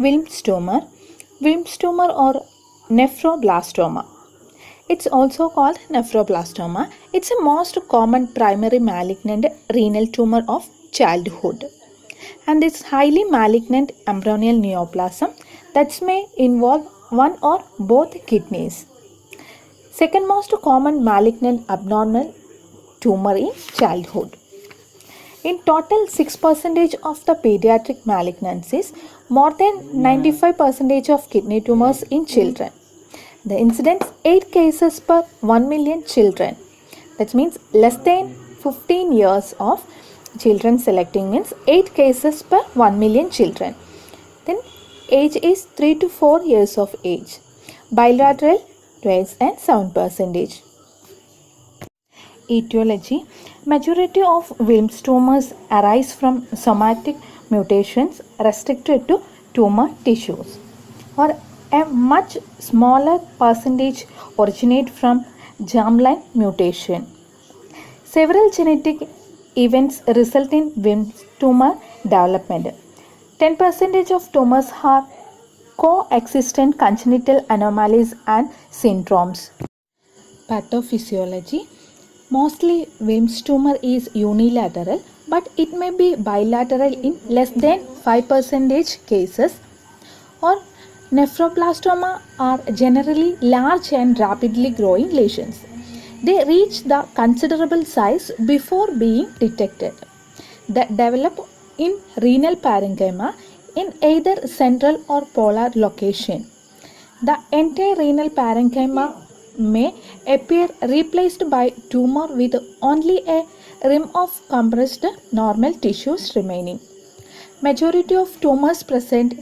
Wilms tumor or nephroblastoma. It's also called nephroblastoma. It's a most common primary malignant renal tumor of childhood. And it's highly malignant embryonal neoplasm that may involve one or both kidneys. Second most common malignant abnormal tumor in childhood. In total, 6% of the pediatric malignancies, more than 95% of kidney tumors in children. The incidence 8 cases per 1 million children. That means less than 15 years of children selecting means 8 cases per 1 million children. Then age is 3 to 4 years of age. Bilateral 12 and 7%. Etiology. Majority of Wilms tumors arise from somatic mutations restricted to tumor tissues, or a much smaller percentage originate from germline mutation. Several genetic events result in Wilms tumor development. 10% of tumors have coexistent congenital anomalies and syndromes. Pathophysiology. Mostly Wilms tumor is unilateral, but it may be bilateral in less than 5% cases, or nephroblastoma are generally large and rapidly growing lesions. They reach the considerable size before being detected. They develop in renal parenchyma in either central or polar location. The entire renal parenchyma may appear replaced by tumor with only a rim of compressed normal tissues remaining. Majority of tumors present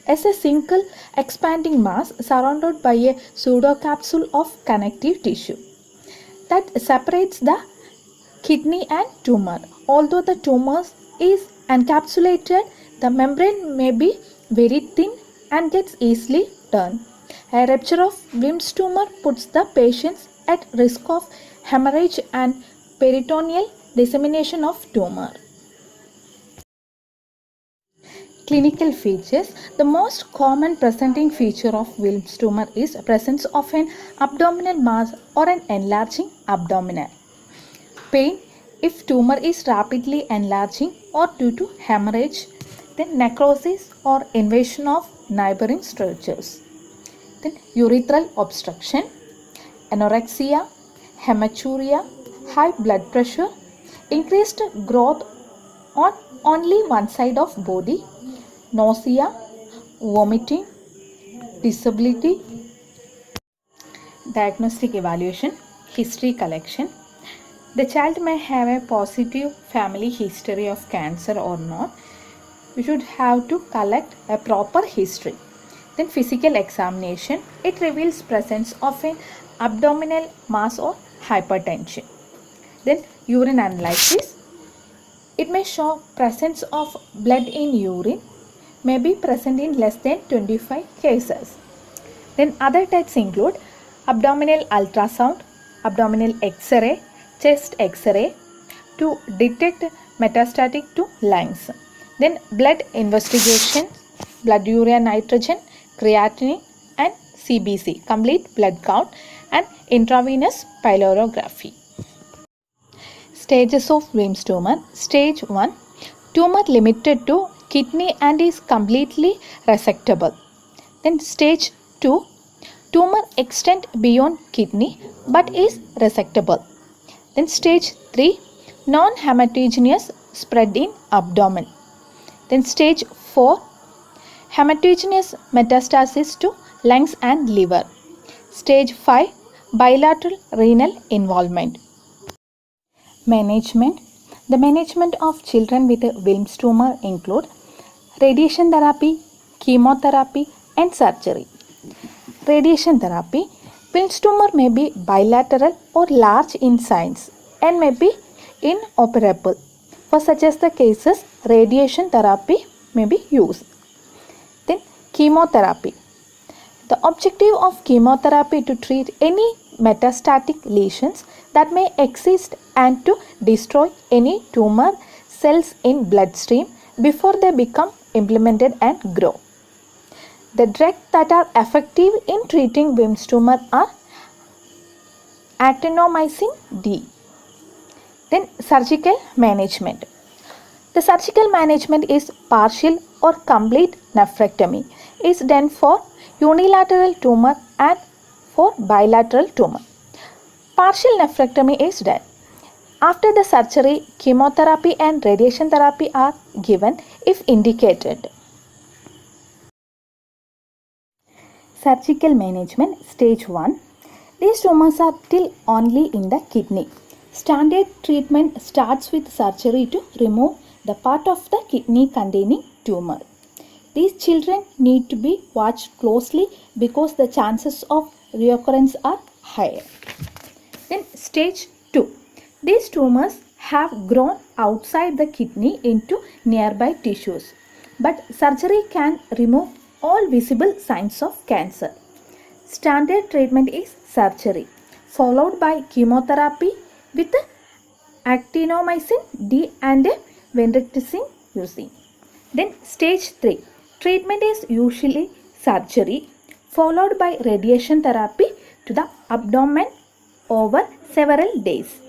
as a single expanding mass surrounded by a pseudocapsule of connective tissue that separates the kidney and tumor. Although the tumor is encapsulated, the membrane may be very thin and gets easily torn. A rupture of Wilms tumor puts the patients at risk of hemorrhage and peritoneal dissemination of tumor. Clinical features. The most common presenting feature of Wilms tumor is presence of an abdominal mass or an enlarging abdomen. Pain if tumor is rapidly enlarging or due to hemorrhage, then necrosis or invasion of neighboring structures. Then urethral obstruction, anorexia, hematuria, high blood pressure, increased growth on only one side of body, nausea, vomiting, disability. Diagnostic evaluation, history collection. The child may have a positive family history of cancer or not. We should have to collect a proper history. Then physical examination, it reveals presence of an abdominal mass or hypertension. Then urine analysis, it may show presence of blood in urine, may be present in less than 25 cases. Then other tests include abdominal ultrasound, abdominal X-ray, chest X-ray to detect metastatic to lungs. Then blood investigation, blood urea nitrogen, creatinine and CBC, complete blood count, and intravenous pylorography. Stages of Wilms tumor. Stage 1. Tumor limited to kidney and is completely resectable. Then stage 2. Tumor extend beyond kidney but is resectable. Then stage 3. Non-hematogenous spread in abdomen. Then stage 4. Hematogenous metastasis to lungs and liver. Stage 5. Bilateral renal involvement. Management. The management of children with a Wilms tumor include radiation therapy, chemotherapy and surgery. Radiation therapy. Wilms tumor may be bilateral or large in size and may be inoperable. For such as the cases, radiation therapy may be used. Then chemotherapy. The objective of chemotherapy to treat any metastatic lesions that may exist and to destroy any tumor cells in bloodstream before they become implemented and grow. The drugs that are effective in treating Wilms tumor are actinomycin D. Then surgical management. The surgical management is partial or complete nephrectomy is done for unilateral tumor and for bilateral tumor. Partial nephrectomy is done. After the surgery, chemotherapy and radiation therapy are given if indicated. Surgical management stage 1. These tumors are still only in the kidney. Standard treatment starts with surgery to remove the part of the kidney containing tumor. These children need to be watched closely because the chances of reoccurrence are higher. Then stage 2. These tumors have grown outside the kidney into nearby tissues, but surgery can remove all visible signs of cancer. Standard treatment is surgery, followed by chemotherapy with actinomycin D and venlafaxine using. Then stage 3. Treatment is usually surgery, followed by radiation therapy to the abdomen over several days.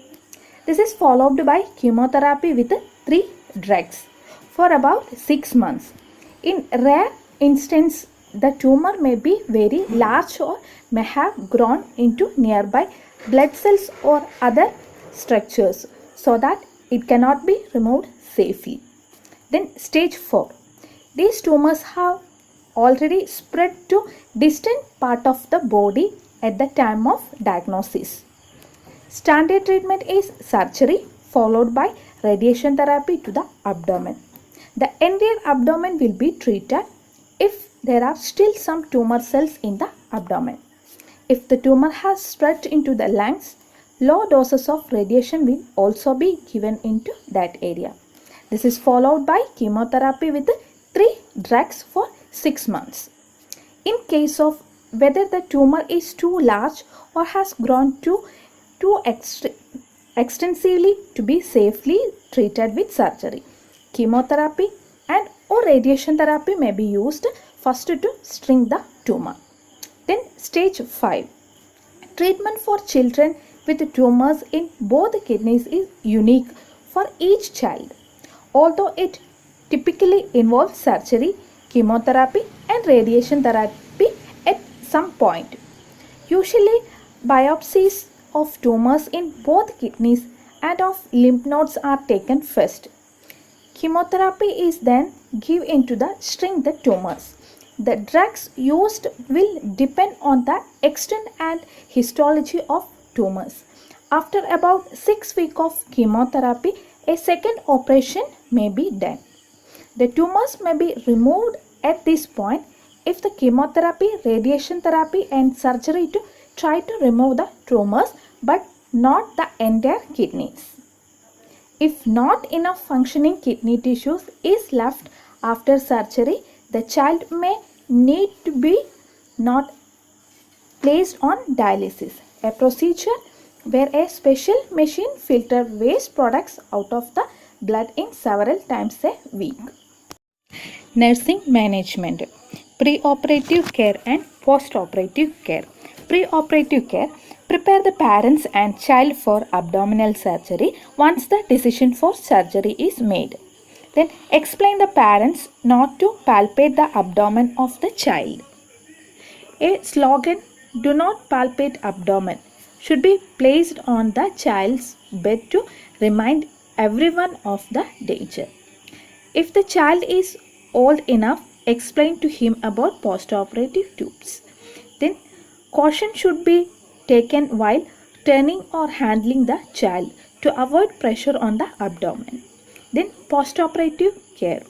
This is followed by chemotherapy with 3 drugs for about 6 months. In rare instances, the tumor may be very large or may have grown into nearby blood cells or other structures so that it cannot be removed safely. Then stage 4. These tumors have already spread to distant part of the body at the time of diagnosis. Standard treatment is surgery followed by radiation therapy to the abdomen. The entire abdomen will be treated if there are still some tumor cells in the abdomen. If the tumor has spread into the lungs, low doses of radiation will also be given into that area. This is followed by chemotherapy with 3 drugs for 6 months. In case of whether the tumor is too large or has grown too extensively to be safely treated with surgery, chemotherapy and or radiation therapy may be used first to shrink the tumor. Then stage 5. Treatment for children with tumors in both kidneys is unique for each child. Although it typically involves surgery, chemotherapy and radiation therapy at some point. Usually biopsies of tumors in both kidneys and of lymph nodes are taken first. Chemotherapy is then given into the shrink the tumors. The drugs used will depend on the extent and histology of tumors. After about 6 weeks of chemotherapy, a second operation may be done. The tumors may be removed at this point if the chemotherapy, radiation therapy and surgery to try to remove the tumors but not the entire kidneys. If not enough functioning kidney tissues is left after surgery, the child may need to be not placed on dialysis, a procedure where a special machine filters waste products out of the blood in several times a week. Nursing management, preoperative care and postoperative care. Preoperative care, prepare the parents and child for abdominal surgery once the decision for surgery is made. Then explain the parents not to palpate the abdomen of the child. A slogan, "Do not palpate abdomen," should be placed on the child's bed to remind everyone of the danger. If the child is old enough, explain to him about postoperative tubes. Then caution should be taken while turning or handling the child to avoid pressure on the abdomen. Then postoperative care.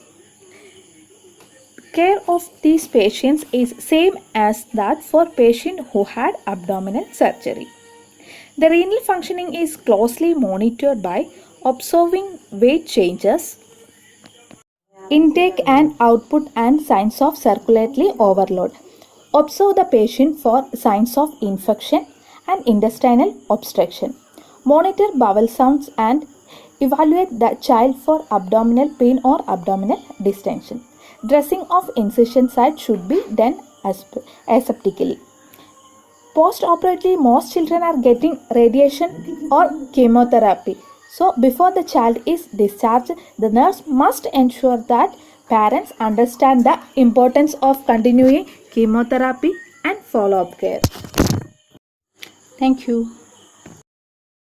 Care of these patients is same as that for patient who had abdominal surgery. The renal functioning is closely monitored by observing weight changes, intake and output and signs of circulatory overload. Observe the patient for signs of infection and intestinal obstruction. Monitor bowel sounds and evaluate the child for abdominal pain or abdominal distension. Dressing of incision site should be done aseptically. Post-operatively, most children are getting radiation or chemotherapy. So, before the child is discharged, the nurse must ensure that parents understand the importance of continuing chemotherapy and follow-up care. Thank you.